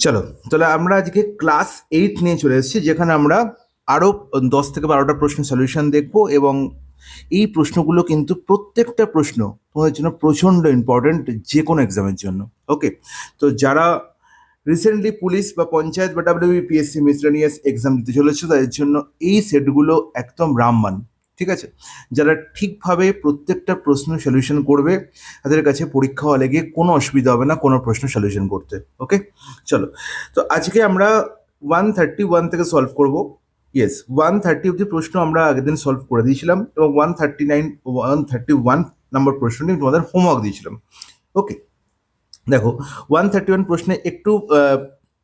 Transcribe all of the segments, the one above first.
চলো, তাহলে আমরা আজকে ক্লাস 8 নিয়ে চলে এসেছি, যেখানে আমরা আরো 10 থেকে 12টা প্রশ্ন সলিউশন দেখবো। এবং এই প্রশ্নগুলো কিন্তু প্রত্যেকটা প্রশ্ন তোমাদের জন্য প্রচন্ড ইম্পর্টেন্ট, যে কোনো এক্সামের জন্য। ওকে, তো যারা রিসেন্টলি পুলিশ বা পঞ্চায়েত বা ডাব্লিউবিপিএসসি মিসলেনিয়াস এক্সাম দিতে চলেছে, তাদের জন্য এই সেটগুলো একদম রামবান। ঠিক আছে, যারা ঠিকভাবে প্রত্যেকটা প্রশ্ন সলিউশন করবে, তাদের কাছে পরীক্ষা হলে গিয়ে কোনো অসুবিধা হবে না কোনো প্রশ্ন সলিউশন করতে। ওকে, চলো। তো আজকে আমরা 131 থেকে সলভ করব। ইয়েস, 130 অব্দি প্রশ্ন আমরা আগের দিন সলভ করে দিয়েছিলাম, এবং 131 নম্বর প্রশ্নটি তোমাদের হোমওয়ার্ক দিয়েছিলাম। ওকে, দেখো 131 প্রশ্নে একটু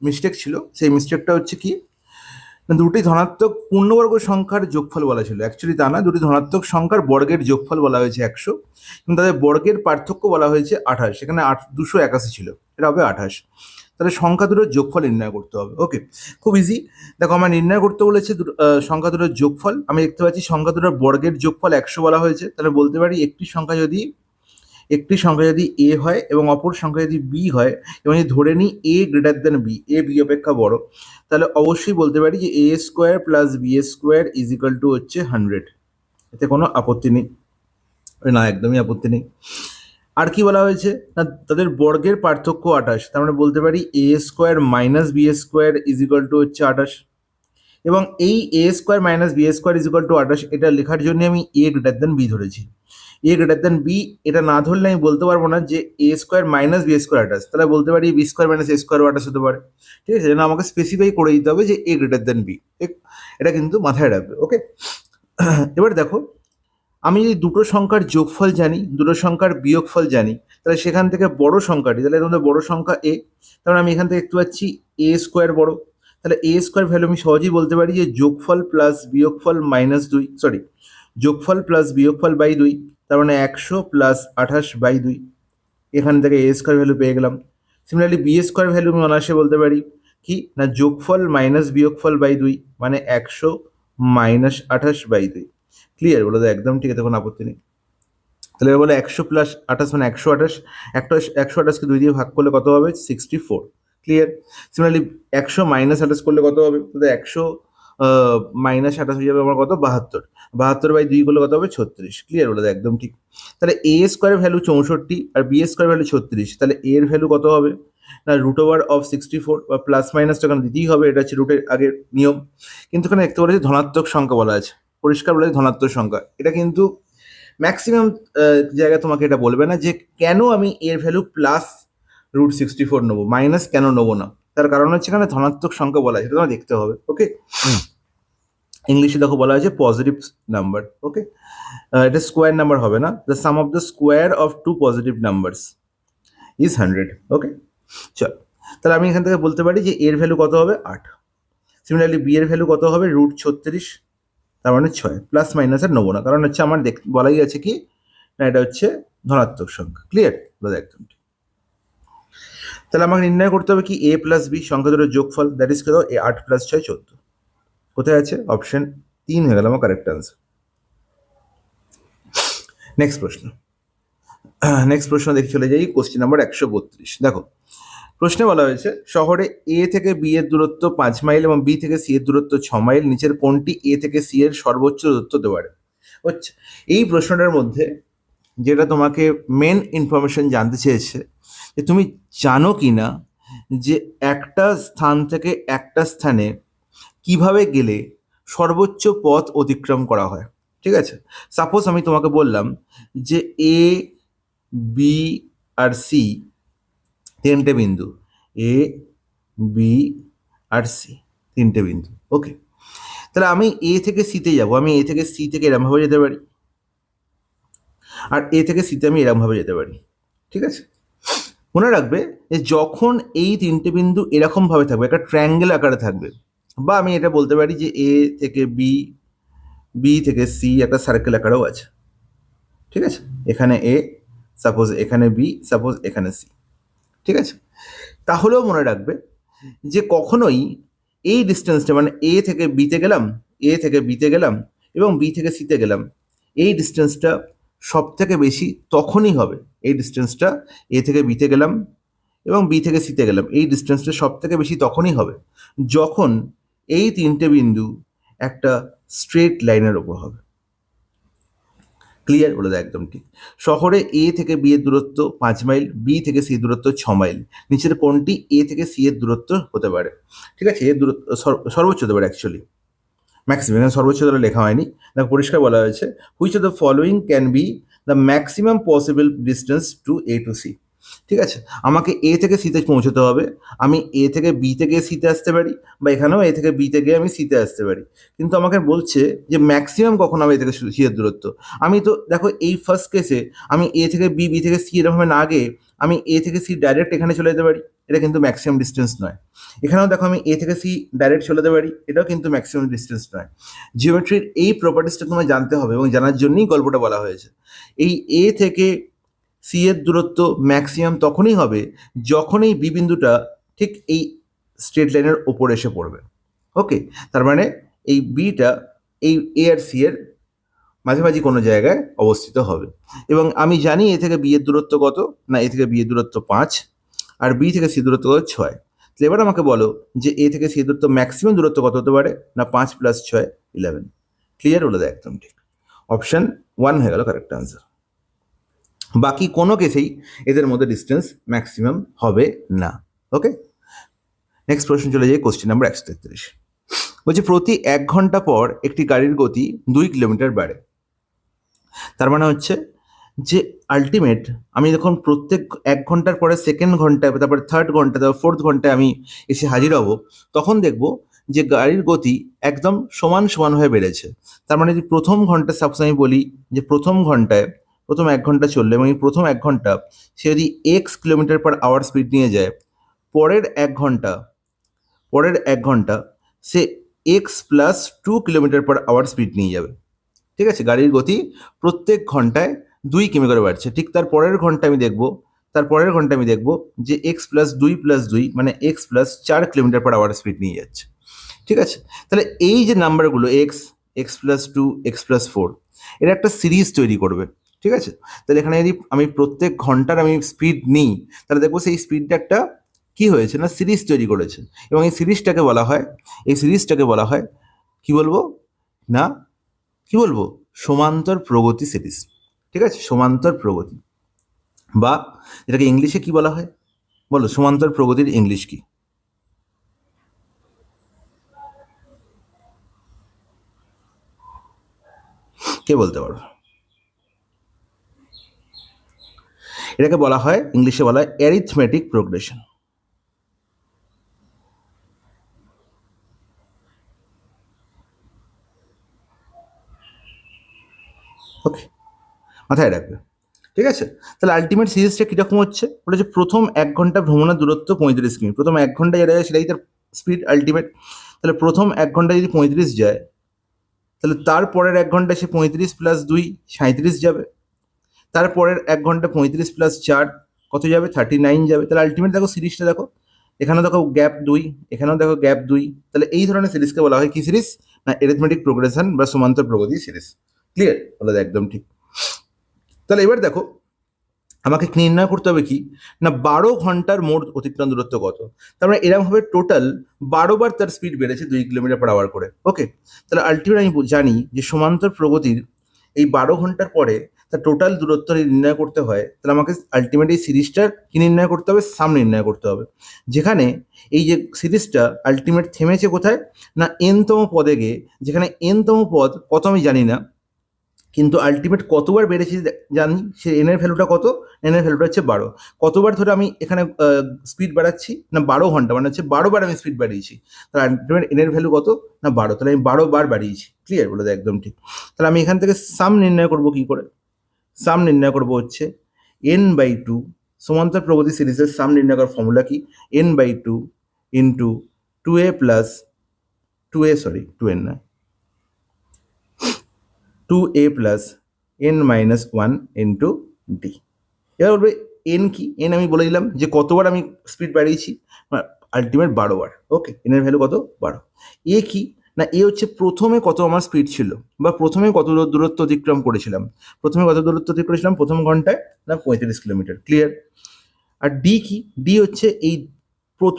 মিস্টেক ছিল। সেই মিস্টেকটা হচ্ছে কি, না, দুটি ধনাত্মক পূর্ণবর্গ সংখ্যার যোগফল বলা ছিল। অ্যাকচুয়ালি তা না, দুটি ধনাত্মক সংখ্যার বর্গের যোগফল বলা হয়েছে 100, এবং তাদের বর্গের পার্থক্য বলা হয়েছে 28। সেখানে 281 ছিল, এটা হবে 28। তাহলে সংখ্যা দুটোর যোগফল নির্ণয় করতে হবে। ওকে, খুব ইজি। দেখো, আমার নির্ণয় করতে বলেছে সংখ্যা দুটোর যোগফল। আমি দেখতে পাচ্ছি সংখ্যা দুটোর বর্গের যোগফল 100 বলা হয়েছে। তাহলে বলতে পারি একটি সংখ্যা যদি এ হয় এবং অপর সংখ্যা যদি বি হয়, এবং যদি ধরে নিই A greater than B, A B অপেক্ষা বড়, তাহলে অবশ্যই বলতে পারি যে A square plus B square is equal to হচ্ছে 100। এতে কোনো আপত্তি নেই, না, একদমই আপত্তি নেই। আর কি বলা হয়েছে না, তাদের বর্গের পার্থক্য 28। তার মানে বলতে পারি A square minus B square is equal to হচ্ছে 28। এবং এই A square minus B square is equal to 28 এটা লেখার জন্য আমি এ গ্রেটার দেন বি ধরেছি। এ গ্রেটার দেন বি এটা না ধরলে আমি বলতে পারবো না যে A square minus B square 28। তাহলে বলতে পারি বি স্কোয়ার মাইনাস এ স্কোয়ার 28 হতে পারে। ঠিক আছে, যেন আমাকে স্পেসিফাই করে দিতে হবে যে এ গ্রেটার দেন বি। এটা কিন্তু মাথায় রাখবে। ওকে, এবার দেখো, আমি যদি দুটো সংখ্যার যোগফল জানি, দুটো সংখ্যার বিয়োগফল জানি, তাহলে সেখান থেকে বড় সংখ্যাটি, তাহলে তোমাদের বড় সংখ্যা এ, তাহলে আমি এখান থেকে দেখতে পাচ্ছি এ স্কোয়ার বড়। তাহলে এ স্কোয়ার ভ্যালু আমি সহজেই বলতে পারি যে যোগফল প্লাস বিয়োগফল -2, সরি, যোগফল প্লাস বিয়োগফল বাই 2, তার মানে 100 প্লাস 28/2। এখান থেকে এ স্কোয়ার ভ্যালু পেয়ে গেলাম। সিমিলারলি বি স্কোয়ার ভ্যালু আমি অনায়াসে বলতে পারি কি না, যোগফল মাইনাস বিয়োগফল বাই 2, মানে 100 মাইনাস 28/2। ক্লিয়ার? বলে দাও একদম ঠিক, এতে কোনো আপত্তি নেই। তাহলে বলে 100 প্লাস 28 মানে 128। 128কে 2 দিয়ে ভাগ করলে কত হবে? 64। ক্লিয়ার? সিমিলারলি 100 মাইনাস 28 করলে কত হবে? তাহলে 100 মাইনাস 28 হয়ে যাবে আমার কত? 72। 72/2 করলে কত হবে? 36। ক্লিয়ার? বলে দাও একদম ঠিক। তাহলে এ স্কোয়ার ভ্যালু 64 আর বি স্কোয়ার ভ্যালু 36, তাহলে এর ভ্যালু কত হবে? না, √64 বা প্লাস মাইনাসটা এখানে দিতেই হবে, এটা হচ্ছে রুটের আগের নিয়ম। কিন্তু এখানে দেখতে পাচ্ছি ধনাত্মক সংখ্যা বলা আছে, পরিষ্কার বলা আছে ধনাত্মক সংখ্যা। এটা কিন্তু ম্যাক্সিমাম জায়গায় তোমাকে এটা বলবে না যে কেন আমি এর ভ্যালু প্লাস √64 নেবো, মাইনাস কেন নেবো না। তার কারণ হচ্ছে এখানে ধনাত্মক সংখ্যা বলা আছে, সেটা তোমার দেখতে হবে। ওকে, ইংলিশে দেখো বলা হয়েছে পজিটিভ নাম্বার। ওকে, এটা স্কোয়ার নাম্বার হবে না। The sum of the square of two positive numbers is 100। Okay, চল, তাহলে আমি এখান থেকে বলতে পারি যে এর ভ্যালু কত হবে? 8। সিমিলারলি বি এর ভ্যালু কত হবে? √36, তার মানে 6। প্লাস মাইনাস আর নেবো না, কারণ হচ্ছে আমার বলাই আছে কি না, এটা হচ্ছে ধনাত্মক সংখ্যা। ক্লিয়ার? বলে একদম ঠিক। তাহলে আমাকে নির্ণয় করতে হবে কি এ প্লাস বি সংখ্যা দুটোর যোগফল, দ্যাট ইজ কত? 8 প্লাস 6 14। কোথায় আছে? অপশন 3 হয়ে গেল আমার কারেক্ট আনসার। নেক্সট প্রশ্ন দেখে চলে যাই কোশ্চেন নাম্বার 132। দেখো, প্রশ্নে বলা হয়েছে শহরে এ থেকে বি এর দূরত্ব 5 মাইল এবং বি থেকে সি এর দূরত্ব 6 মাইল, নিচের কোনটি এ থেকে সি এর সর্বোচ্চ দূরত্ব হতে পারে? হচ্ছে এই প্রশ্নটার মধ্যে যেটা তোমাকে মেন ইনফরমেশন জানতে চেয়েছে যে তুমি জানো কি না যে একটা স্থান থেকে একটা স্থানে কিভাবে গেলে সর্বোচ্চ পথ অতিক্রম করা হয়। ঠিক আছে, সাপোজ আমি তোমাকে বললাম যে এ বি আর সি তিনটে বিন্দু, এ বি আর সি তিনটে বিন্দু। ওকে, তাহলে আমি এ থেকে সিতে যাব, আমি এ থেকে সি থেকে এরমভাবে যেতে পারি, আর এ থেকে সিতে আমি এরমভাবে যেতে পারি। ঠিক আছে, মনে রাখবে যে যখন এই তিনটে বিন্দু এরকমভাবে থাকবে, একটা ট্রায়াঙ্গেল আকারে থাকবে, বা আমি এটা বলতে পারি যে এ থেকে বি, বি থেকে সি একটা সার্কেল আকারেও আছে। ঠিক আছে, এখানে এ, সাপোজ এখানে বি, সাপোজ এখানে সি। ঠিক আছে, তাহলেও মনে রাখবে যে কখনোই এই ডিস্টেন্সটা, মানে এ থেকে বিতে গেলাম, এ থেকে বিতে গেলাম এবং বি থেকে সিতে গেলাম, এই ডিস্টেন্সটা সব থেকে বেশি তখনই হবে, এই ডিস্টেন্সটা এ থেকে বিতে গেলাম এবং বি থেকে সিতে গেলাম, এই ডিস্টেন্সটা সব থেকে বেশি তখনই হবে যখন এই তিনটে বিন্দু একটা স্ট্রেট লাইনের ওপর হবে। ক্লিয়ার? বলে দেয় একদম ঠিক। শহরে এ থেকে বি এর দূরত্ব 5 মাইল, বি থেকে সি দূরত্ব 6 মাইল। নিচের কোনটি এ থেকে সি এর দূরত্ব হতে পারে? ঠিক আছে, এর দূরত্ব সর্বোচ্চ হতে পারে অ্যাকচুয়ালি, ম্যাক্সিমাম, এখানে সর্বোচ্চ ধরে লেখা হয়নি, দেখো পরিষ্কার বলা হয়েছে which of the following can be the maximum possible distance to A to C. ঠিক আছে, আমাকে এ থেকে সিতে পৌঁছতে হবে, আমি এ থেকে বি থেকে সিতে আসতে পারি, বা এখানেও এ থেকে বি থেকে আমি সিতে আসতে পারি, কিন্তু আমাকে বলছে যে ম্যাক্সিমাম কখন হবে এ থেকে সি এর দূরত্ব। আমি তো দেখো এই ফার্স্ট কেসে আমি এ থেকে বি, বি থেকে সি এরকমভাবে না গিয়ে আমি এ থেকে সি ডাইরেক্ট এখানে চলে যেতে পারি, এটা কিন্তু ম্যাক্সিমাম ডিস্টেন্স নয়। এখানেও দেখো আমি এ থেকে সি ডাইরেক্ট চলে যেতে পারি, এটাও কিন্তু ম্যাক্সিমাম ডিস্টেন্স নয়। জিওমেট্রির এই প্রপার্টিসটা তোমায় জানতে হবে এবং জানার জন্যই গল্পটা বলা হয়েছে। এই এ থেকে সি এর দূরত্ব ম্যাক্সিমাম তখনই হবে যখন এই বি বিন্দুটা ঠিক এই স্ট্রেট লাইনের ওপর এসে পড়বে। ওকে, তার মানে এই বিটা এই এ আর সি এর মাঝামাঝি কোনো জায়গায় অবস্থিত হবে। এবং আমি জানি এ থেকে বি এর দূরত্ব কত, না এ থেকে বি এর দূরত্ব 5 আর বি থেকে সি দূরত্ব কত 6। তো এবার আমাকে বলো যে এ থেকে সি দূরত্ব ম্যাক্সিমাম দূরত্ব কত হতে পারে, না 5 + 6 11। ক্লিয়ার? বলে দেয় একদম ঠিক। অপশন 1 হয়ে গেল কারেক্ট আনসার। বাকি কোনো কেসেই এদের মধ্যে ডিস্টেন্স ম্যাক্সিমাম হবে না। ওকে, নেক্সট প্রশ্ন চলে যাই, কোশ্চেন নাম্বার 133। বলছে প্রতি 1 ঘন্টা পর একটি গাড়ির গতি 2 কিলোমিটার বাড়ে। তার মানে হচ্ছে যে আলটিমেট আমি যখন প্রত্যেক 1 ঘন্টার পরে সেকেন্ড ঘন্টায়, তারপরে থার্ড ঘন্টা, তারপর ফোর্থ ঘন্টায় আমি এসে হাজির হব, তখন দেখব যে গাড়ির গতি একদম সমান সমানভাবে বেড়েছে। তার মানে যদি প্রথম ঘন্টা সাপোজ আমি বলি যে প্রথম ঘন্টায়, প্রথম 1 ঘন্টা চললে এবং এই প্রথম 1 ঘন্টা সে যদি X kilometre per hour speed নিয়ে যায়, পরের 1 ঘন্টা, পরের 1 ঘন্টা সে X plus 2 kilometre per hour speed নিয়ে যাবে। ঠিক আছে, গাড়ির গতি প্রত্যেক ঘন্টায় 2 কিমি করে বাড়ছে। ঠিক তার পরের ঘন্টা আমি দেখব, তার পরের ঘন্টা আমি দেখব যে এক্স প্লাস 2 প্লাস 2 মানে x plus 4 kilometre per hour speed নিয়ে যাচ্ছে। ঠিক আছে, তাহলে এই যে নাম্বারগুলো x, x plus 2, x plus 4, এটা একটা সিরিজ তৈরি করবে। ঠিক আছে, তাহলে এখানে যদি আমি প্রত্যেক ঘন্টার আমি স্পিড নিই, তাহলে দেখবো সেই স্পিডটা একটা কি হয়েছে, না সিরিজ তৈরি করেছে। এবং এই সিরিজটাকে বলা হয়, এই সিরিজটাকে বলা হয় কি বলবো, না কি বলবো, সমান্তর প্রগতি সিরিজ। ঠিক আছে, সমান্তর প্রগতি, বা এটাকে ইংলিশে কি বলা হয় বলো, সমান্তর প্রগতির ইংলিশ কি? কে বলতে পারো? এটাকে বলা হয়, ইংলিশে বলা হয় অ্যারিথমেটিক প্রোগ্রেশন। ওকে, মাথায় রাখবে। ঠিক আছে, তাহলে আলটিমেট সিরিজটা কীরকম হচ্ছে, ওটা হচ্ছে প্রথম 1 ঘন্টা ভ্রমণের দূরত্ব 35 কিমি, প্রথম 1 ঘন্টা যেটা যায় সেটাই তার স্পিড আলটিমেট। তাহলে প্রথম 1 ঘন্টা যদি 35 যায়, তাহলে তারপরের 1 ঘন্টা সে 35 প্লাস 2 37 যাবে, তারপরের 1 ঘন্টা 35 প্লাস 4 কত যাবে, 39 যাবে। তাহলে আলটিমেট দেখো সিরিজটা দেখো, এখানেও দেখো গ্যাপ 2, এখানেও দেখো গ্যাপ 2, তাহলে এই ধরনের সিরিজকে বলা হয় কি সিরিজ, না অ্যারিথমেটিক প্রোগ্রেশন বা সমান্তর প্রগতি সিরিজ। ক্লিয়ার? বলে একদম ঠিক। তাহলে এবার দেখো আমাকে নির্ণয় করতে হবে কি, না 12 ঘন্টার মোট অতিক্রান্ত দূরত্ব কত। তার মানে এরকমভাবে টোটাল 12 বার তার স্পিড বেড়েছে 2 কিলোমিটার পার আওয়ার করে। ওকে, তাহলে আলটিমেট আমি জানি যে সমান্তর প্রগতির এই 12 ঘন্টার পরে তার টোটাল দূরত্ব নির্ণয় করতে হয়, তাহলে আমাকে আলটিমেট এই সিরিজটার কি নির্ণয় করতে হবে, সাম নির্ণয় করতে হবে। যেখানে এই যে সিরিজটা আলটিমেট থেমেছে কোথায়, না এনতম পদে গিয়ে, যেখানে এনতম পদ কত আমি জানি না, কিন্তু আলটিমেট কতবার বেড়েছি জানি, সে এনের ভ্যালুটা কত, এনের ভ্যালুটা হচ্ছে 12। কতবার ধরে আমি এখানে স্পিড বাড়াচ্ছি, না 12 ঘন্টা, মানে হচ্ছে 12 বার আমি স্পিড বাড়িয়েছি, তাহলে আলটিমেট এনের ভ্যালু কত, না 12, তাহলে আমি 12 বার বাড়িয়েছি। ক্লিয়ার? বলে দেয় একদম ঠিক। তাহলে আমি এখান থেকে সাম নির্ণয় করব কি করে, সাম নির্ণয় করব হচ্ছে n/2, সমান্তর প্রগতি সিরিজের সাম নির্ণয় করার ফর্মুলা কি, n/2 into 2a plus 2a, sorry 2n না, 2a plus n minus 1 into D. এবার বলবে এন কি, এন আমি বলে দিলাম যে কতবার আমি স্পিড বাড়িয়েছি, আলটিমেট 12 বার। ওকে, এনের ভ্যালু কত, 12। এ কি, না এ হচ্ছে প্রথমে কত আমার স্পিড ছিল, বা প্রথমে কত দূরত্ব অতিক্রম করেছিলাম। প্রথমে কত দূরত্ব অতিক্রম করেছিলাম প্রথম ঘন্টায়, না 35 কিলোমিটার। ক্লিয়ার? আর ডি কি? ডি হচ্ছে এই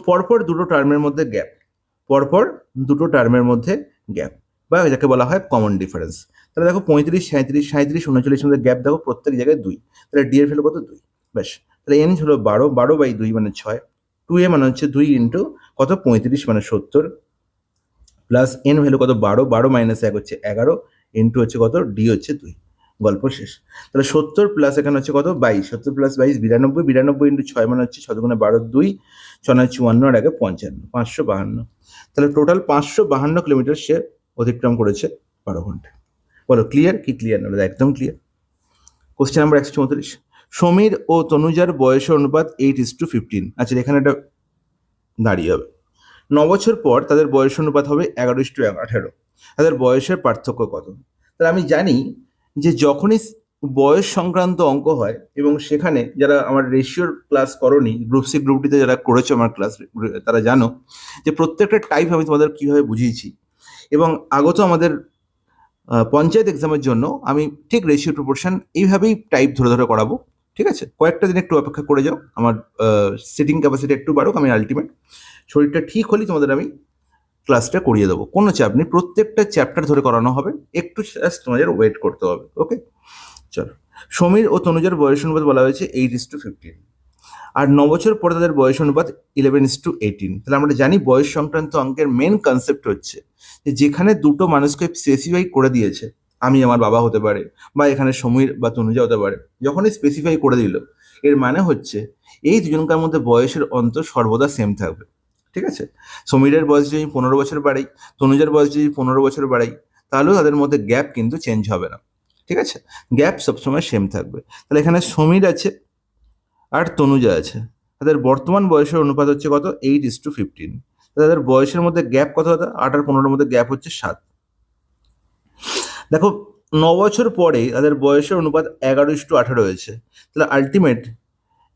পরপর দুটো টার্মের মধ্যে গ্যাপ, পরপর দুটো টার্মের মধ্যে গ্যাপ, বা যাকে বলা হয় কমন ডিফারেন্স। তাহলে দেখো 35, 37, 37, 39 মধ্যে গ্যাপ দেখো প্রত্যেক জায়গায় 2, তাহলে ডি এর ভ্যালু কত? 2। ব্যাস, তাহলে এন হলো 12, 12/2 মানে 6, 2a মানে হচ্ছে 2 ইন্টু কত 35 মানে 70, প্লাস এন ভ্যালু কত 12, 12 মাইনাস 1 হচ্ছে 11, ইন্টু হচ্ছে কত ডি হচ্ছে 2। গল্প শেষ। তাহলে 70 প্লাস এখানে হচ্ছে কত 22, 70 প্লাস 22 92, 92 ইন্টু 6 মানে হচ্ছে 7 গুণে 12 2, 6 9 54 আর আগে 55, 552। তাহলে টোটাল 552 কিলোমিটার সে অতিক্রম করেছে 12 ঘন্টায়। বলো ক্লিয়ার কি ক্লিয়ার না? একদম ক্লিয়ার। কোশ্চেন নাম্বার 134, সমীর ও তনুজার বয়সের অনুপাত 8:15। আচ্ছা, এখানে একটা দাঁড়িয়ে হবে 9 বছর পর তাদের বয়স অনুপাত হবে 11:18। তাদের বয়সের পার্থক্য কত? তাহলে আমি জানি যে যখনই বয়স সংক্রান্ত অঙ্ক হয় এবং সেখানে যারা আমার রেশিওর ক্লাস করনি, গ্রুপ সি গ্রুপ ডিতে যারা করেছো আমার ক্লাস, তারা জানো যে প্রত্যেকটা টাইপ আমি তোমাদের কীভাবে বুঝিয়েছি। এবং আগত আমাদের পঞ্চায়েত এক্সামের জন্য আমি ঠিক রেশিও প্রপোর্শন এইভাবেই টাইপ ধরে ধরে করাবো। ঠিক আছে, কয়েকটা দিন একটু অপেক্ষা করে যাও, আমার সিটিং ক্যাপাসিটি একটু বাড়ুক, আমি আলটিমেট শরীরটা ঠিক হলেই তোমাদের আমি ক্লাসটা করিয়ে দেবো, কোনো চাপ নেই। প্রত্যেকটা চ্যাপ্টার ধরে করানো হবে, একটু জাস্ট তোমাদের ওয়েট করতে হবে। ওকে, চলো। সমীর ও তনুজার বয়স অনুপাত বলা হয়েছে 8:15, আর 9 বছর পরে তাদের বয়স অনুপাত 11:18। তাহলে আমরা জানি বয়স সংক্রান্ত অঙ্কের মেন কনসেপ্ট হচ্ছে যে যেখানে দুটো মানুষকে স্পেসিফাই করে দিয়েছে, আমি আমার বাবা হতে পারে, বা এখানে সমীর বা তনুজা হতে পারে, যখনই স্পেসিফাই করে দিল এর মানে হচ্ছে এই দুজনকার মধ্যে বয়সের অন্তর সর্বদা সেম থাকবে। ঠিক আছে, সমীরের বয়স যদি 15 বছর বাড়াই, তনুজার বয়স যদি 15 বছর বাড়াই, তাহলেও তাদের মধ্যে গ্যাপ কিন্তু চেঞ্জ হবে না। ঠিক আছে, গ্যাপ সবসময় সেম থাকবে। তাহলে এখানে সমীর আছে আর তনুজা আছে, তাদের বর্তমান বয়সের অনুপাত হচ্ছে কত 8:15। তাদের বয়সের মধ্যে গ্যাপ কত হতো? 8 আর 15-এর মধ্যে গ্যাপ হচ্ছে 7। দেখো 9 বছর পরে তাদের বয়সের অনুপাত 11:18 হয়েছে। তাহলে আলটিমেট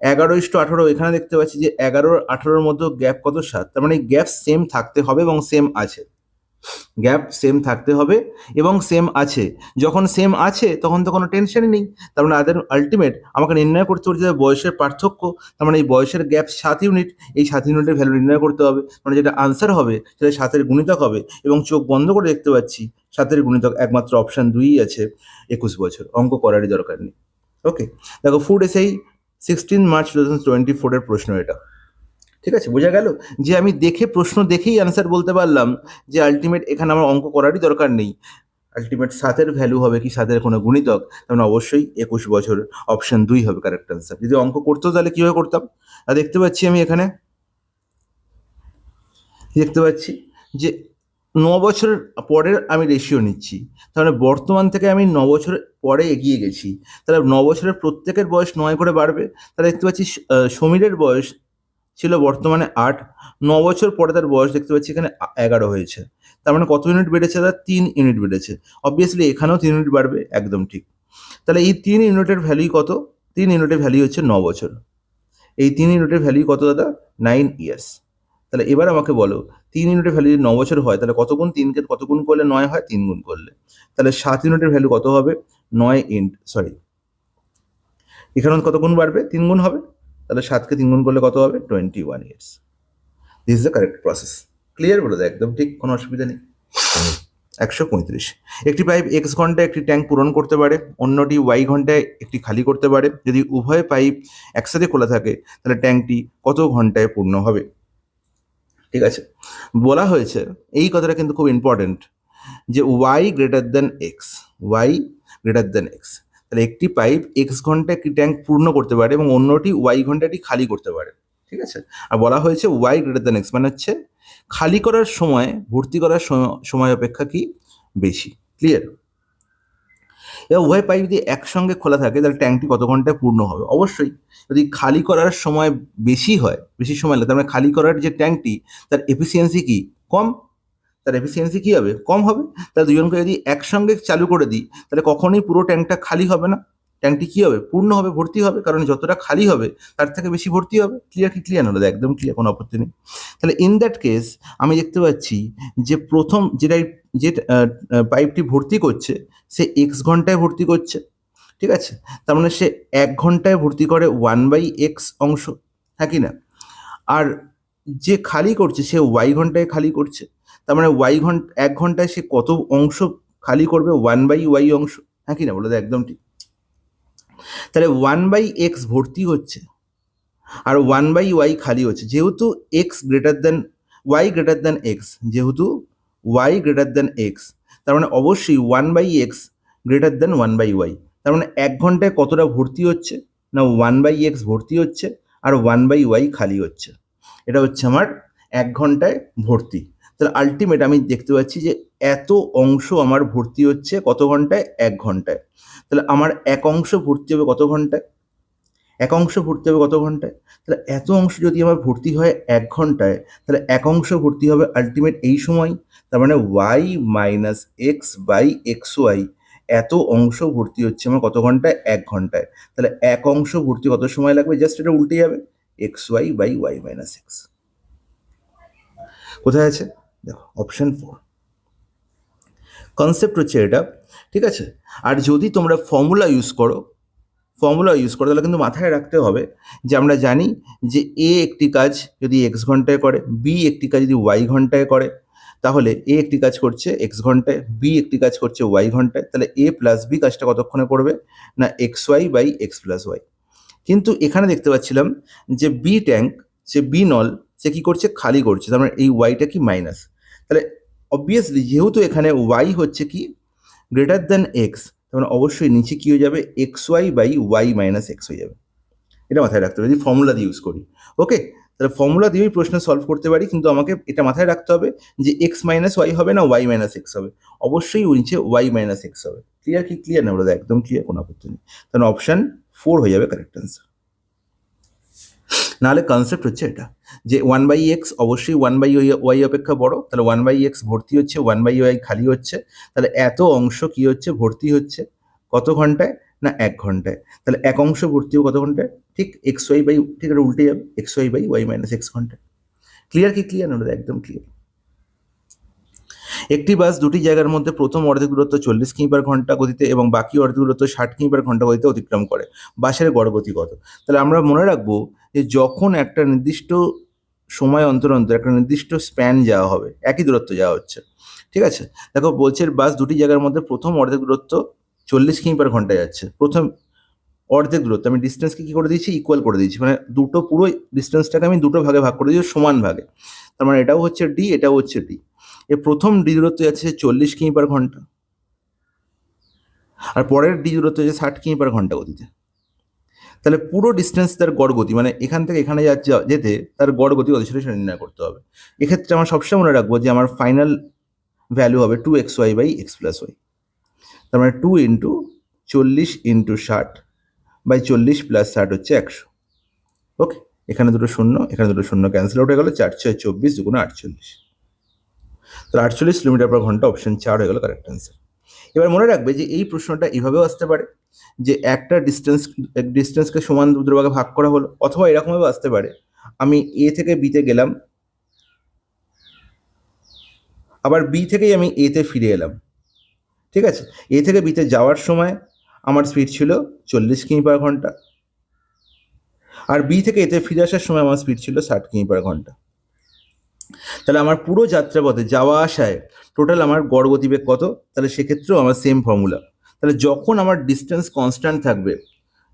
11:18, এখানে দেখতে পাচ্ছি যে 11 আর 18-এর মধ্যে গ্যাপ কত? 7। তার মানে গ্যাপ সেম থাকতে হবে এবং সেম আছে, গ্যাপ সেম থাকতে হবে এবং সেম আছে। যখন সেম আছে তখন তো কোনো টেনশনই নেই। তার মানে তাদের আলটিমেট আমাকে নির্ণয় করতে হবে যে বয়সের পার্থক্য, তার মানে এই বয়সের গ্যাপ 7 ইউনিট, এই 7 ইউনিটের ভ্যালু নির্ণয় করতে হবে। মানে যেটা আনসার হবে সেটা 7-এর গুণিতক হবে, এবং চোখ বন্ধ করে দেখতে পাচ্ছি 7-এর গুণিতক একমাত্র অপশান 2ই আছে, 21 বছর। অঙ্ক করারই দরকার নেই। ওকে, দেখো ফুড এসেই 16 মার্চ 2024-এর প্রশ্ন এটা। ঠিক আছে, বোঝা গেল যে আমি দেখে প্রশ্ন দেখেই অ্যান্সার বলতে পারলাম যে আলটিমেট এখানে আমার অঙ্ক করারই দরকার নেই। আলটিমেট 7-এর ভ্যালু হবে কি 7-এর কোনো গুণিতক, তার মানে অবশ্যই 21 বছর, অপশন 2 হবে কারেক্ট অ্যান্সার। যদি অঙ্ক করতো তাহলে কীভাবে করতাম? আর দেখতে পাচ্ছি আমি এখানে দেখতে পাচ্ছি যে 9 বছর পরের আমি রেশিও নিচ্ছি, তাহলে বর্তমান থেকে আমি 9 বছর পরে এগিয়ে গেছি। তাহলে 9 বছরের প্রত্যেকের বয়স 9 করে বাড়বে। তাহলে দেখতে পাচ্ছি সমীরের বয়স ছিল বর্তমানে 8, 9 বছর পরে তার বয়স দেখতে পাচ্ছি এখানে 11 হয়েছে। তার মানে কত ইউনিট বেড়েছে? তার 3 ইউনিট বেড়েছে। অবভিয়াসলি এখানেও 3 ইউনিট বাড়বে, একদম ঠিক। তাহলে এই 3 ইউনিটের ভ্যালু কত? 3 ইউনিটের ভ্যালু হচ্ছে 9 বছর। এই 3 ইউনিটের ভ্যালু কত দাদা? 9 ইয়ার্স। তাহলে এবার আমাকে বলো 3 ইউনিটের ভ্যালু যদি 9 বছর হয়, তাহলে কত গুণ 3-কে কত গুণ করলে 9 হয়? 3 গুণ করলে। তাহলে 7 ইউনিটের ভ্যালু কত হবে? 9 এখানে কত গুণ বাড়বে? 3 গুণ হবে। তাহলে 7-কে 3 গুণ করলে কত হবে? 21 years. This is the correct process. Clear বলে দেয়, একদম ঠিক, কোনো অসুবিধা নেই। 135, একটি পাইপ x ঘন্টায় একটি ট্যাঙ্ক পূরণ করতে পারে, অন্যটি y ঘন্টায় একটি খালি করতে পারে। যদি উভয় পাইপ একসাথে খোলা থাকে তাহলে ট্যাঙ্কটি কত ঘন্টায় পূর্ণ হবে? ঠিক আছে, বলা হয়েছে এই কথাটা কিন্তু খুব ইম্পর্টেন্ট যে y greater than x, y greater than x. তাহলে একটি পাইপ x ঘন্টায় একটি ট্যাঙ্ক পূর্ণ করতে পারে এবং অন্যটি y ঘন্টাটি খালি করতে পারে। ঠিক আছে, আর বলা হয়েছে y গ্রেটার দেন এক্স মানে হচ্ছে খালি করার সময় ভর্তি করার সময় অপেক্ষা কি বেশি। ক্লিয়ার? এবার উভয় পাইপ যদি একসঙ্গে খোলা থাকে তাহলে ট্যাঙ্কটি কত ঘন্টায় পূর্ণ হবে? অবশ্যই যদি খালি করার সময় বেশি হয়, বেশি সময় লাগে, তার মানে খালি করার যে ট্যাঙ্কটি তার এফিসিয়েন্সি কি কম, তার এফিসিয়েন্সি কী হবে? কম হবে। তাহলে দুজনকে যদি একসঙ্গে চালু করে দিই তাহলে কখনোই পুরো ট্যাঙ্কটা খালি হবে না, ট্যাঙ্কটি কী হবে? পূর্ণ হবে, ভর্তি হবে, কারণ যতটা খালি হবে তার থেকে বেশি ভর্তি হবে। ক্লিয়ার কি ক্লিয়ার হলো? একদম ক্লিয়ার, কোনো আপত্তি নেই। তাহলে ইন দ্যাট কেস আমি দেখতে পাচ্ছি যে প্রথম যে পাইপটি ভর্তি করছে সে এক্স ঘন্টায় ভর্তি করছে। ঠিক আছে, তার মানে সে 1 ঘন্টায় ভর্তি করে 1/x অংশ। হ্যাঁ কি না? আর যে খালি করছে সে ওয়াই ঘন্টায় খালি করছে, তার মানে ওয়াই ঘন্টা 1 ঘন্টায় সে কত অংশ খালি করবে? 1/y অংশ, হ্যাঁ কি না? বলে তো একদম ঠিক। তাহলে 1/x ভর্তি হচ্ছে আর 1/y খালি হচ্ছে, যেহেতু x greater than y greater than x, যেহেতু ওয়াই গ্রেটার দেন এক্স, তার মানে অবশ্যই 1/x গ্রেটার দেন 1/y। তার মানে 1 ঘন্টায় কতটা ভর্তি হচ্ছে? না 1/x ভর্তি হচ্ছে আর 1/y খালি হচ্ছে। এটা হচ্ছে আমার 1 ঘন্টায় ভর্তি। তাহলে আলটিমেট আমি দেখতে পাচ্ছি যে এত অংশ আমার ভর্তি হচ্ছে কত ঘন্টায়? 1 ঘন্টায়। তাহলে আমার এক অংশ ভর্তি হবে কত ঘন্টায়? এক অংশ ভর্তি হবে কত ঘন্টায়? তাহলে এত অংশ যদি আমার ভর্তি হয় 1 ঘন্টায়, তাহলে এক অংশ ভর্তি হবে আলটিমেট এই সময়। তার মানে y minus x by x y, এত অংশ ভর্তি হচ্ছে আমার কত ঘন্টায়? 1 ঘন্টায়। তাহলে এক অংশ ভর্তি কত সময় লাগবে? জাস্ট এটা উল্টে যাবে, x y by y minus x. কোথায় আছে? দেখো অপশন 4। কনসেপ্ট হচ্ছে এটা, ঠিক আছে? আর যদি তোমরা ফর্মুলা ইউজ করো তাহলে কিন্তু মাথায় রাখতে হবে যে আমরা জানি যে এ একটি কাজ যদি এক্স ঘন্টায় করে, বি একটি কাজ যদি ওয়াই ঘন্টায় করে, তাহলে এ একটি কাজ করছে এক্স ঘন্টায়, বি একটি কাজ করছে ওয়াই ঘন্টায়, তাহলে এ প্লাস বি কাজটা কতক্ষণে করবে? না x y by x plus y. কিন্তু এখানে দেখতে পাচ্ছিলাম যে বি ট্যাঙ্ক, সে বি নল, সে কি করছে? খালি করছে, তার মানে এই ওয়াইটা কি? মাইনাস। তাহলে অবভিয়াসলি যেহেতু এখানে ওয়াই হচ্ছে কি? গ্রেটার দ্যান এক্স, তার মানে অবশ্যই নিচে কি হয়ে যাবে? X y by y minus x হয়ে যাবে। এটা মাথায় রাখতে হবে যদি ফর্মুলা দিয়ে ইউজ করি। ওকে, তাহলে ফর্মুলা দিয়েই প্রশ্ন সলভ করতে পারি, কিন্তু আমাকে এটা মাথায় রাখতে হবে যে এক্স মাইনাস ওয়াই হবে না ওয়াই মাইনাস এক্স হবে, অবশ্যই নিচে ওয়াই মাইনাস এক্স হবে। ক্লিয়ার কি? ক্লিয়ার না? বলে একদম ক্লিয়ার, কোনো আপত্তি নেই। তাহলে অপশন 4 হয়ে যাবে কারেক্ট অ্যান্সার। নাহলে কনসেপ্ট হচ্ছে এটা যে 1/x অবশ্যই 1/y অপেক্ষা বড়, তাহলে 1/x ভর্তি হচ্ছে, 1/y খালি হচ্ছে, তাহলে এত অংশ কি হচ্ছে? ভর্তি হচ্ছে কত ঘন্টায়? না 1 ঘন্টায়। তাহলে এক অংশ ভর্তি হবে কত ঘন্টায়? ঠিক এক্স ওয়াই বাই, ঠিক এটা উল্টে যাবে, x y by y minus x ঘন্টায়। ক্লিয়ার কি? ক্লিয়ার না? একদম ক্লিয়ার। একটি বাস দুটি জায়গার মধ্যে প্রথম অর্ধেক দূরত্ব 40 কিমি/ঘন্টা গতিতে এবং বাকি অর্ধেক দূরত্ব 60 কিমি/ঘন্টা গতিতে অতিক্রম করে, বাসের গড় গতি কত? তাহলে আমরা মনে রাখবো যে যখন একটা নির্দিষ্ট সময় অন্তর অন্তর একটা নির্দিষ্ট স্প্যান যাওয়া হবে, একই দূরত্ব যাওয়া হচ্ছে, ঠিক আছে? দেখো বলছে বাস দুটি জায়গার মধ্যে প্রথম অর্ধেক দূরত্ব 40 কিমি/ঘন্টায় যাচ্ছে। প্রথম অর্ধেক দূরত্ব আমি ডিস্টেন্সকে কি করে দিয়েছি? ইকুয়াল করে দিয়েছি, মানে দুটো পুরো ডিস্টেন্সটাকে আমি দুটো ভাগে ভাগ করে দিয়েছি সমান ভাগে। তার মানে এটাও হচ্ছে ডি, এটাও হচ্ছে ডি। এর প্রথম ডি দূরত্ব যাচ্ছে 40 কিমি/ঘন্টা আর পরের ডি দূরত্ব যাচ্ছে 60 কিমি/ঘন্টা গতিতে। তাহলে পুরো ডিস্টেন্স তার গড় গতি, মানে এখান থেকে এখানে যাচ্ছে যেতে তার গড় গতি কত সেটা নির্ণয় করতে হবে। এক্ষেত্রে আমার সবসময় মনে রাখবো যে আমার ফাইনাল ভ্যালু হবে 2xy/x+y। তার মানে 2 × 40 × 60/40 + 60 হচ্ছে 100। ওকে, এখানে দুটো শূন্য, এখানে দুটো শূন্য ক্যান্সেল আউট হয়ে গেল, 4×6 = 24, 2×48। তাহলে 48 কিলোমিটার/ঘন্টা, অপশন 4 হয়ে গেল কারেক্ট অ্যান্সার। এবার মনে রাখবে যে এই প্রশ্নটা এইভাবেও আসতে পারে যে একটা ডিস্টেন্সকে সমান দুটো ভাগে ভাগ করা হলো, অথবা এরকমভাবে আসতে পারে আমি এ থেকে বিতে গেলাম, আবার বি থেকেই আমি এতে ফিরে এলাম, ঠিক আছে? এ থেকে বিতে যাওয়ার সময় আমার স্পিড ছিল 40 কিমি/ঘন্টা, আর বি থেকে এতে ফিরে আসার সময় আমার স্পিড ছিল 60 কিমি/ঘন্টা। তাহলে আমার পুরো যাত্রাপথে যাওয়া আসায় টোটাল আমার গড় গতিবেগ কত? তাহলে সেক্ষেত্রেও আমার সেম ফর্মুলা। তাহলে যখন আমার ডিস্টেন্স কনস্ট্যান্ট থাকবে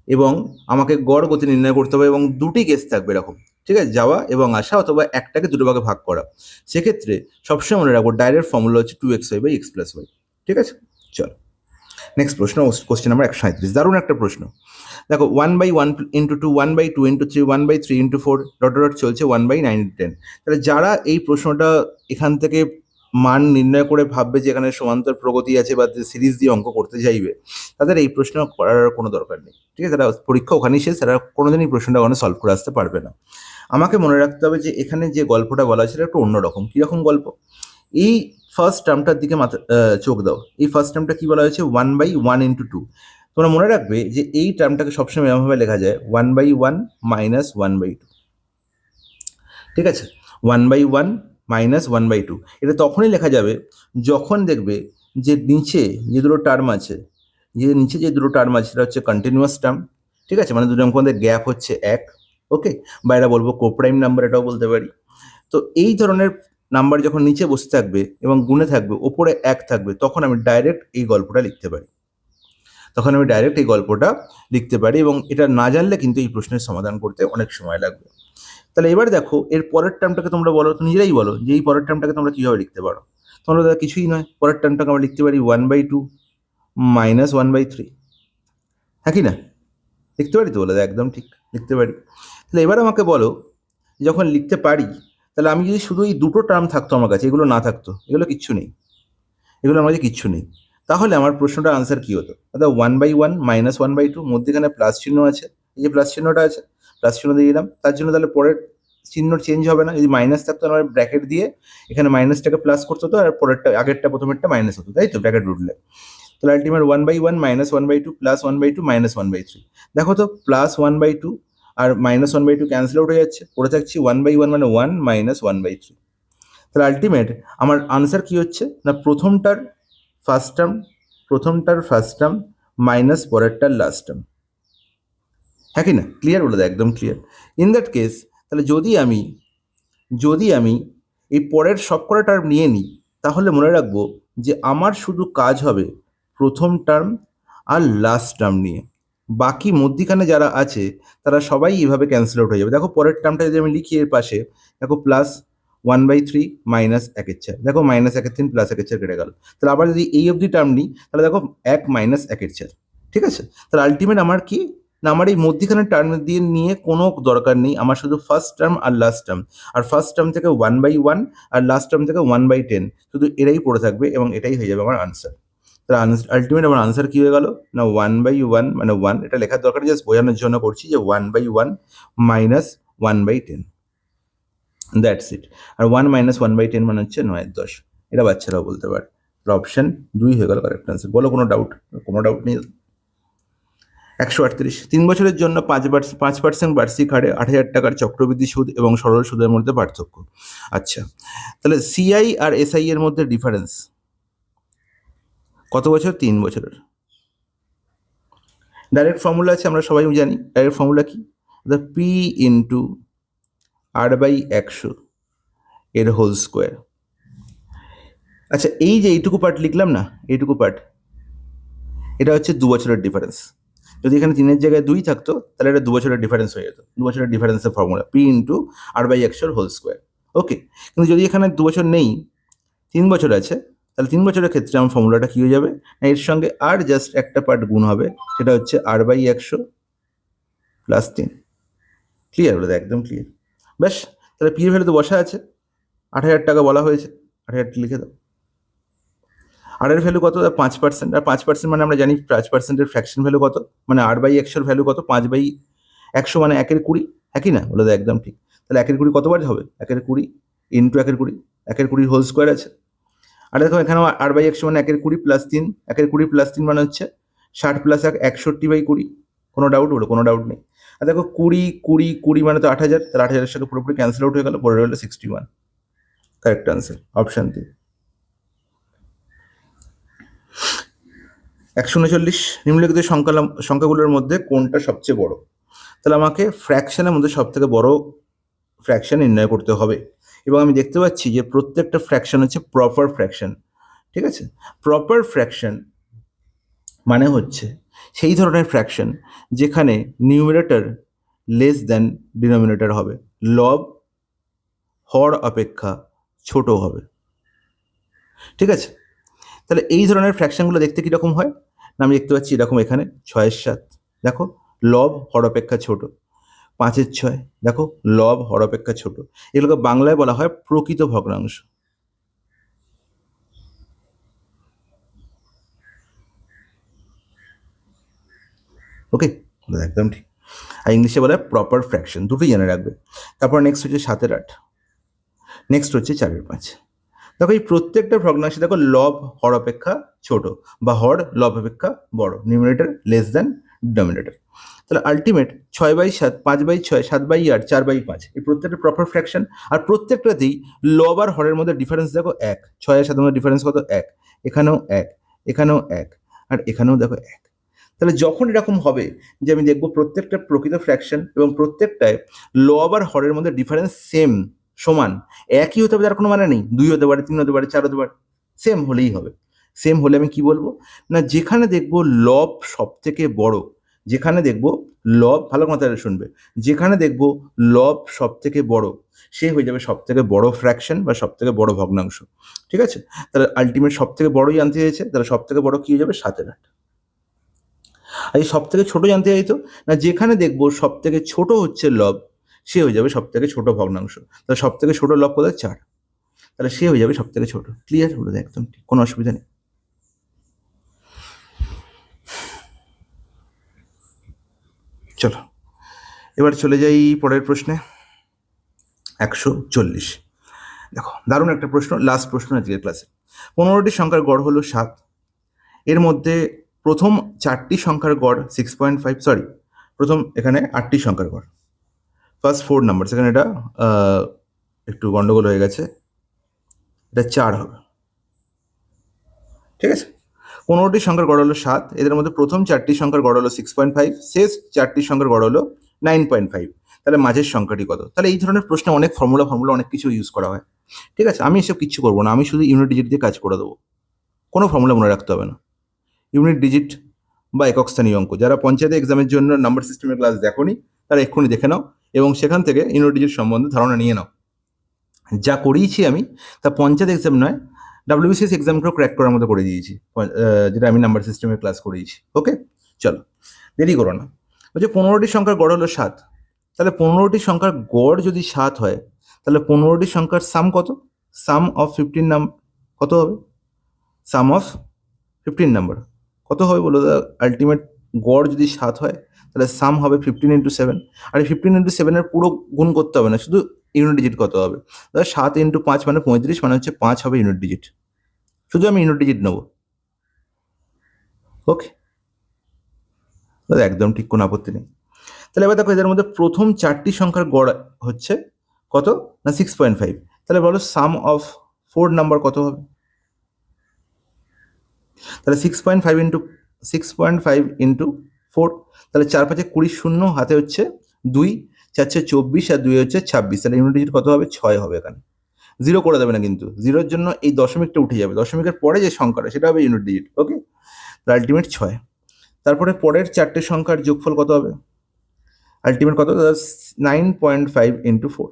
এবং আমাকে গড় গতি নির্ণয় করতে হবে এবং দুটি কেস থাকবে এরকম, ঠিক আছে? যাওয়া এবং আসা, অথবা একটাকে দুটো ভাগে ভাগ করা, সেক্ষেত্রে সবসময় মনে রাখবো ডাইরেক্ট ফর্মুলা হচ্ছে 2xy/x+y। ঠিক আছে, চলো নেক্সট প্রশ্ন, কোশ্চেন নাম্বার 137। দারুণ একটা প্রশ্ন। দেখো 1/1 × 2, 1/2 × 3, 1/3 × 4 ডট ডট চলছে 1/9 × 10। তাহলে যারা এই প্রশ্নটা এখান থেকে মান নির্ণয় করে ভাববে যে এখানে সমান্তর প্রগতি আছে বা সিরিজ দিয়ে অঙ্ক করতে চাইবে, তাদের এই প্রশ্ন করার কোনো দরকার নেই, ঠিক আছে? তারা পরীক্ষা ওখানেই শেষ, তারা কোনোদিনই প্রশ্নটা ওখানে সলভ করে আসতে পারবে না। আমাকে মনে রাখতে হবে যে এখানে যে গল্পটা বলা হয়েছিল একটু অন্যরকম। কীরকম গল্প? এই ফার্স্ট টার্মটার দিকে চোখ দাও। এই ফার্স্ট টার্মটা কি বলা হয়েছে? 1/1 × 2। তোমরা মনে রাখবে যে এই টার্মটাকে সবসময় এমনভাবে লেখা যায় 1/1 - 1/2, ঠিক আছে? 1/1 - 1/2 এটা তখনই লেখা যাবে যখন দেখবে যে নিচে যে দুটো টার্ম আছে, সেটা হচ্ছে কন্টিনিউয়াস টার্ম, ঠিক আছে? মানে দুটো অঙ্কের মধ্যে গ্যাপ হচ্ছে 1, ওকে, বা এটা বলবো কোপ্রাইম নাম্বার, এটাও বলতে পারি। তো এই ধরনের নাম্বার যখন নিচে বসে থাকবে এবং গুণে থাকবে, ওপরে এক থাকবে, তখন আমি ডাইরেক্ট এই গল্পটা লিখতে পারি এবং এটা না জানলে কিন্তু এই প্রশ্নের সমাধান করতে অনেক সময় লাগবে। তাহলে এবার দেখো এর পরের টার্মটাকে তোমরা বলো, নিজেরাই বলো যে এই পরের টার্মটাকে তোমরা কীভাবে লিখতে পারো। তোমরা দাদা কিছুই নয়, পরের টার্মটাকে আমরা লিখতে পারি 1/2 মাইনাস 1/3, হ্যাঁ কি না? লিখতে পারি তো, বলে একদম ঠিক, লিখতে পারি। তাহলে এবার আমাকে বলো, যখন লিখতে পারি, তাহলে আমি যদি শুধু এই দুটো টার্ম থাকতো আমার কাছে, এগুলো না থাকতো, এগুলো কিচ্ছু নেই, তাহলে আমার প্রশ্নটার আনসার কী হতো? দাদা 1/1 মাইনাস 1/2, মধ্যেখানে প্লাস চিহ্ন আছে, এই যে প্লাস চিহ্নটা আছে, প্লাস চিহ্ন দিয়ে দিলাম, তার জন্য তাহলে পরের চিহ্ন চেঞ্জ হবে না। যদি মাইনাস থাকতো আমার ব্র্যাকেট দিয়ে এখানে মাইনাসটাকে প্লাস করতে হতো, আর পরেরটা আগেরটা প্রথমেরটা মাইনাস হতো, তাই তো, ব্র্যাকেট উঠলে। তাহলে আলটিমেট 1/1 মাইনাস 1/2 প্লাস 1/2 মাইনাস 1/3। দেখো তো প্লাস 1/2 আর মাইনাস 1/2 ক্যান্সেল আউট হয়ে যাচ্ছে, পড়ে থাকছি 1/1 মানে 1 মাইনাস 1/3। তাহলে আলটিমেট আমার আনসার কি হচ্ছে না, প্রথমটার ফার্স্ট টার্ম মাইনাস পরেরটার লাস্ট টার্ম, হ্যাঁ কি না? ক্লিয়ার? বলে দেয় একদম ক্লিয়ার। ইন দ্যাট কেস তাহলে যদি আমি এই পরের সবকটা টার্ম নিয়ে নিই, তাহলে মনে রাখবো যে আমার শুধু কাজ হবে প্রথম টার্ম আর লাস্ট টার্ম নিয়ে, বাকি মধ্যিখানে যারা আছে তারা সবাই এইভাবে ক্যান্সেল আউট হয়ে যাবে। দেখো পরের টার্মটা যদি আমি লিখি এর পাশে, দেখো প্লাস 1/3 মাইনাস 1/4, দেখো মাইনাস 1/3 প্লাস 1/4 কেটে গেল। তাহলে আবার যদি এই অবধি টার্ম নিই, তাহলে দেখো 1 মাইনাস 1/4, ঠিক আছে? তাহলে আলটিমেট আমার কি না, আমার এই মধ্যিখানে টার্ম দিয়ে নিয়ে কোনো দরকার নেই, আমার শুধু ফার্স্ট টার্ম আর লাস্ট টার্ম, আর ফার্স্ট টার্ম থেকে 1/1 আর লাস্ট টার্ম থেকে 1/10, শুধু এরাই পড়ে থাকবে এবং এটাই হয়ে যাবে আমার আনসার। তাহলে আলটিমেট আমার আনসার কী হয়ে গেল না, 1/1 মানে 1, এটা লেখার দরকার, জাস্ট বোঝানোর জন্য করছি যে 1/1 মাইনাস 1/10, দ্যাটস ইট। আর 1 মাইনাস 1/10 মানে হচ্ছে 9/10, এটা বাচ্চারাও বলতে পারে। অপশান 2 হয়ে গেল কারেক্ট আনসার। বলো কোনো ডাউট নেই? 138, 3 বছরের জন্য 5% বার্ষিক হারে 8,000 টাকার চক্রবৃদ্ধি সুদ এবং সরল সুদের মধ্যে পার্থক্য। আচ্ছা, তাহলে সিআই আর এসআই এর মধ্যে ডিফারেন্স কত বছর? 3 বছরের। ডাইরেক্ট ফর্মুলা আছে, আমরা সবাই জানি ডাইরেক্ট ফর্মুলা কি, পি ইন্টু r/100 এর হোল স্কোয়ার। আচ্ছা, এই যে এইটুকু পার্ট লিখলাম না, এইটুকু পার্ট, এটা হচ্ছে 2 বছরের ডিফারেন্স। যদি এখানে 3-এর জায়গায় 2 থাকতো, তাহলে এটা 2 বছরের ডিফারেন্স হয়ে যেত। 2 বছরের ডিফারেন্সের formula P into r/100 whole square. Okay, কিন্তু যদি এখানে 2 বছর নেই, 3 বছর আছে, তাহলে 3 বছরের ক্ষেত্রে আমার ফর্মুলাটা কী হয়ে যাবে না, এর সঙ্গে আর জাস্ট একটা পার্ট গুণ হবে, সেটা হচ্ছে r/100 প্লাস 3। ক্লিয়ার? বলে একদম ক্লিয়ার। ব্যাস, তাহলে পি এর ভ্যালু তো বসা আছে, 8,000 টাকা বলা হয়েছে, 8,000 লিখে দাও। আর এর ভ্যালু কত? 5%, আর 5% মানে আমরা জানি 5%-এর ফ্র্যাকশন ভ্যালু কত, মানে r/100 ভ্যালু কত, 5/100 মানে 1/20, হ্যাঁ কি না? বলে দাও একদম ঠিক। তাহলে 1/20 কতবার হবে? 1/20 ইন্টু 1/20, 1/20 হোল স্কোয়ার আছে। আর দেখো এখানেও r/100 মানে 1/20 প্লাস 3, 1/20 প্লাস 3 মানে হচ্ছে 60 প্লাস 1 61/20। কোনো ডাউট? বলো কোনো ডাউট নেই। আর দেখো 20 মানে তো 8,000, তাহলে 8,000-এর সাথে পুরোপুরি ক্যান্সেল আউট হয়ে গেল, পরে হলো 61। Correct answer option 3। 139, নিম্নলিখিত সংখ্যাগুলোর মধ্যে কোনটা সবচেয়ে বড়? তাহলে আমাকে ফ্র্যাকশনের মধ্যে সব থেকে বড় ফ্র্যাকশন নির্ণয় করতে হবে, এবং আমি দেখতে পাচ্ছি যে প্রত্যেকটা ফ্র্যাকশন হচ্ছে প্রপার ফ্র্যাকশন, ঠিক আছে? প্রপার ফ্র্যাকশন মানে হচ্ছে সেই ধরনের ফ্র্যাকশন যেখানে নিউমারেটর লেস দ্যান ডিনোমিনেটর হবে, লব হর অপেক্ষা ছোট হবে, ঠিক আছে? তাহলে এই ধরনের ফ্র্যাকশনগুলো দেখতে কীরকম হয় না, আমি দেখতে পাচ্ছি এরকম, এখানে 6/7, দেখো লব হর অপেক্ষা ছোট, 5/6, দেখো লব হর অপেক্ষা ছোট, এগুলোকে বাংলায় বলা হয় প্রকৃত ভগ্নাংশ। ওকে, একদম ঠিক। আর ইংলিশে বলা হয় প্রপার ফ্র্যাকশন, দুটোই জেনে রাখবে। তারপর নেক্সট হচ্ছে 7/8, নেক্সট হচ্ছে 4/5। দেখো এই প্রত্যেকটা ভগ্নাংশে দেখো লব হর অপেক্ষা ছোট বা হর লব অপেক্ষা বড়, নিউমারেটর লেস দ্যান ডিনোমিনেটর। তাহলে আলটিমেট 6/7, 5/6, 7/8, 4/5, এই প্রত্যেকটা প্রপার ফ্র্যাকশন, আর প্রত্যেকটাতেই লব আর হরের মধ্যে ডিফারেন্স দেখো 1, 6 আর 7 মধ্যে ডিফারেন্স কত? 1, এখানেও 1, এখানেও 1, আর এখানেও দেখো 1। তাহলে যখন এরকম হবে যে আমি দেখবো প্রত্যেকটা প্রকৃত ফ্র্যাকশন এবং প্রত্যেকটায় লব আর হরের মধ্যে ডিফারেন্স সেম, সমান, একই হতে হবে তার কোনো মানে নেই, 2 হতে পারে, 3 হতে পারে, 4 হতে পারে, সেম হলেই হবে। সেম হলে আমি কি বলবো না, যেখানে দেখবো লব সব থেকে বড়, যেখানে দেখবো লব, ভালো কথা শুনবে, যেখানে দেখবো লব সব থেকে বড় সে হয়ে যাবে সব থেকে বড় ফ্র্যাকশন বা সব থেকে বড় ভগ্নাংশ। ঠিক আছে, তাহলে আলটিমেট সব থেকে বড়ই জানতে চাইছে, তাহলে সব থেকে বড় কি হয়ে যাবে, 7/8। আর এই সব থেকে ছোট জানতে চাইতো না, যেখানে দেখবো সব থেকে ছোট হচ্ছে লব সে হয়ে যাবে সব থেকে ছোট ভগ্নাংশ। তাহলে সব থেকে ছোট লব কোথায়, 4, তাহলে সে হয়ে যাবে সব থেকে ছোট। ক্লিয়ার হলো, একদম ঠিক, কোনো অসুবিধা নেই। চলো এবার চলে যাই পরের প্রশ্নে। 140। দেখো দারুণ একটা প্রশ্ন, লাস্ট প্রশ্ন আজকের ক্লাসে। 15টি সংখ্যার গড় হলো 7, এর মধ্যে প্রথম 4টি সংখ্যার গড় 6.5, সরি প্রথম এখানে 8টি সংখ্যার গড়, ফার্স্ট 4 নাম্বার, সেখানে এটা একটু গন্ডগোল হয়ে গেছে, এটা 4 হবে। ঠিক আছে, 15টি সংখ্যার গড় হলো 7, এদের মধ্যে প্রথম 4টি সংখ্যার গড় হলো 6.5, শেষ 4টি সংখ্যার গড় হলো 9.5, তাহলে মাঝের সংখ্যাটি কত? তাহলে এই ধরনের প্রশ্নে অনেক ফর্মুলা অনেক কিছু ইউজ করা হয়। ঠিক আছে, আমি এসব কিচ্ছু করবো না, আমি শুধু ইউনিট ডিজিট দিয়ে কাজ করে দেবো, কোনো ফর্মুলা মনে রাখতে হবে না। ইউনিট ডিজিট বা একক স্থানীয় অঙ্ক, যারা পঞ্চায়েত এক্সামের জন্য নাম্বার সিস্টেমের ক্লাস দেখোনি তারা এক্ষুনি দেখে নাও এবং সেখান থেকে ইউনিট ডিজিট সম্বন্ধে ধারণা নিয়ে নাও। যা করিয়েছি আমি তা পঞ্চায়েত এক্সাম নয়, WBCS এক্সামকেও ক্র্যাক করার মতো করে দিয়েছি, যেটা আমি নাম্বার সিস্টেমের ক্লাস করিয়েছি। ওকে, চলো দেরি করো না। বলছে 15টি সংখ্যার গড় হলো 7, তাহলে 15টি সংখ্যার গড় যদি 7 হয় তাহলে 15টি সংখ্যার সাম কত? সাম অফ 15 নাম্বার কত হবে? সাম অফ 15 নাম্বার কত হবে বলো? আলটিমেট গড় যদি 7 হয় তাহলে সাম হবে 15 ইন্টু 7, আর এই 15 ইন্টু 7-এর পুরো গুণ করতে হবে না, শুধু ইউনিট ডিজিট কত হবে। তাহলে 7 ইন্টু 5 মানে 35, মানে হচ্ছে 5 হবে ইউনিট ডিজিট, শুধু আমি ইউনিট ডিজিট নেবো। ওকে, একদম ঠিক, কোনো আপত্তি নেই। তাহলে এবার দেখো এদের মধ্যে প্রথম 4টি সংখ্যার গড় হচ্ছে কত না 6.5, তাহলে বলো সাম অফ 4 নাম্বার কত হবে? তাহলে 6.5 ইন্টু 4, তাহলে 4 5 20, শূন্য হাতে হচ্ছে 2, 4 4 24 আর 2 হচ্ছে 26, তাহলে ইউনিট ডিজিট কত হবে? 6 হবে। এখানে জিরো করে দেবে না কিন্তু, জিরোর জন্য এই দশমিকটা উঠে যাবে, দশমিকের পরে যে সংখ্যাটা সেটা হবে ইউনিট ডিজিট। ওকে, আলটিমেট 6। তারপরে পরের 4টে সংখ্যার যোগফল কত হবে? আলটিমেট কত? 9.5 ইন্টু 4,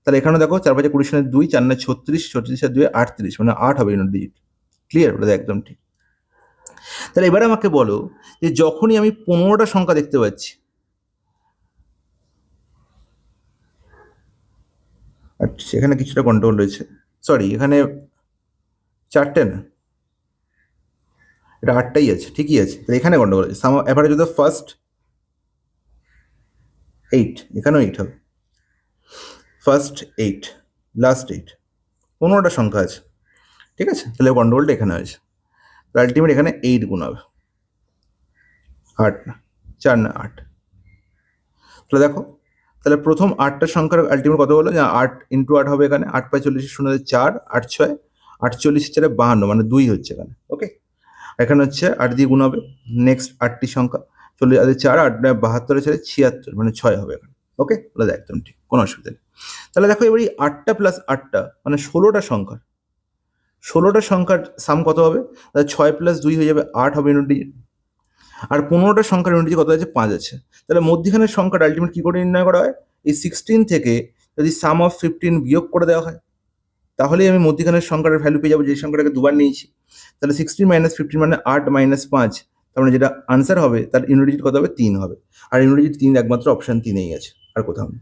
তাহলে এখানে দেখো 4 5 20 2, 4 9 36, 36 আর 2 38, মানে 8 হবে ইউনিট ডিজিট। ক্লিয়ার, ওটা একদম ঠিক। তাহলে এবারে আমাকে বলো যে যখনই আমি 15টা সংখ্যা দেখতে পাচ্ছি, আচ্ছা এখানে কিছুটা কন্ট্রোল রয়েছে, সরি এখানে 4টে না, এটা 8টাই আছে, ঠিকই আছে, তাহলে এখানে গন্ডগোল আছে। সাম অ্যাভারেজ অফ দ্য ফার্স্ট 8, এখানেও 8 হবে, ফার্স্ট 8, লাস্ট 8, 15টা সংখ্যা আছে। ঠিক আছে, তাহলে গন্ডগোলটা এখানে হয়েছে। আলটিমেট এখানে 8 গুণ হবে, 8 না, 4 না 8। তাহলে দেখো, তাহলে প্রথম 8টা সংখ্যার আলটিমেট কত হলো? 8 ইন্টু 8 হবে এখানে, 8 5 40 শূন্য 4, 8 6 48 4 52, মানে 2 হচ্ছে এখানে। ওকে, এখানে হচ্ছে 8 দিয়ে গুণ হবে, নেক্সট 8টি সংখ্যা 40 আর 4, 8 72 4 76, মানে 6 হবে এখানে। ওকে, তাহলে একদম ঠিক, কোনো অসুবিধা নেই। তাহলে দেখো এবার এই 8টা প্লাস 8টা মানে 16টা সংখ্যার সাম কত হবে? তাহলে 6 প্লাস 2 হয়ে যাবে 8 হবে ইউনিট ডিজিট, আর 15টা সংখ্যার ইউনিট কত আছে? 5 আছে। তাহলে মধ্যখানের সংখ্যাটা আলটিমেট কি করে নির্ণয় করা হয়? এই 16 থেকে যদি সাম অফ 15 বিয়োগ করে দেওয়া হয় তাহলেই আমি মধ্যখানের সংখ্যাটার ভ্যালু পেয়ে যাবো, যে সংখ্যাটাকে দুবার নিয়েছি। তাহলে 16 - 15 মানে 8 - 5, তার মানে যেটা আনসার হবে তার ইউনিট ডিজিট কত হবে? 3 হবে, আর ইউনিট ডিজিট 3 একমাত্র অপশন 3-এই আছে, আর কোথাও নেই।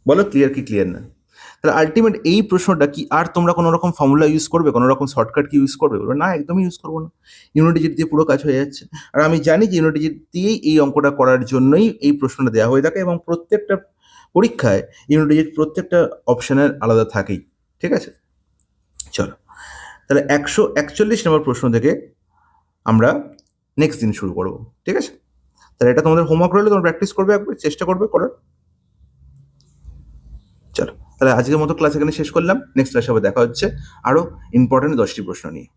বলো ক্লিয়ার কি ক্লিয়ার না? তাহলে আলটিমেট এই প্রশ্নটা কি আর তোমরা কোনো রকম ফর্মুলা ইউজ করবে, কোনো রকম শর্টকাট কি ইউজ করবে? না, একদমই ইউজ করবো না, ইউনিট ডিজিট দিয়ে পুরো কাজ হয়ে যাচ্ছে। আর আমি জানি যে ইউনিট ডিজিট দিয়েই এই অঙ্কটা করার জন্যই এই প্রশ্নটা দেওয়া হয়ে থাকে, এবং প্রত্যেকটা পরীক্ষায় ইউনিট ডিজিট প্রত্যেকটা অপশনের আলাদা থাকেই। ঠিক আছে, চলো তাহলে 141 নম্বর প্রশ্ন থেকে আমরা নেক্সট দিন শুরু করবো। ঠিক আছে, তাহলে এটা তোমাদের হোমওয়ার্ক রইলো, তোমরা প্র্যাকটিস করবে, একবার চেষ্টা করবে করার। চলো তাহলে আজকের মতো ক্লাস এখানে শেষ করলাম, নেক্সট ক্লাসে আবার দেখা হচ্ছে আরও ইম্পর্টেন্ট 10টি প্রশ্ন নিয়ে।